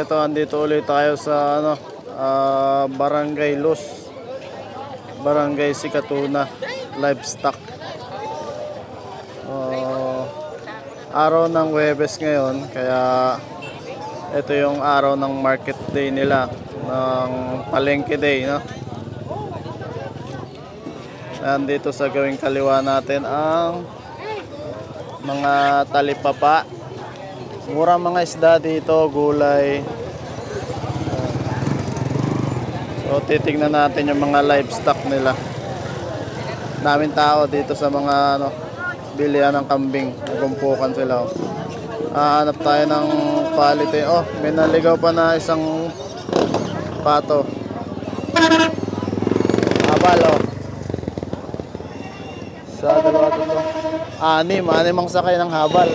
Ito, andito ulit tayo sa Barangay Luz, Barangay Sikatuna, Livestock. Araw ng Huwebes ngayon, kaya ito yung araw ng market day nila, ng palengke day, no? Nandito sa gawing kaliwa natin ang mga talipapa. Murang mga isda dito, gulay. So titignan natin yung mga livestock nila. Daming tao dito sa mga bilihan ng kambing. Nagumpukan sila. Hanap tayo ng quality. Oh, may naligaw pa na isang pato. Habal, oh. Sa dalawa dito. Anim ang sakay ng habal.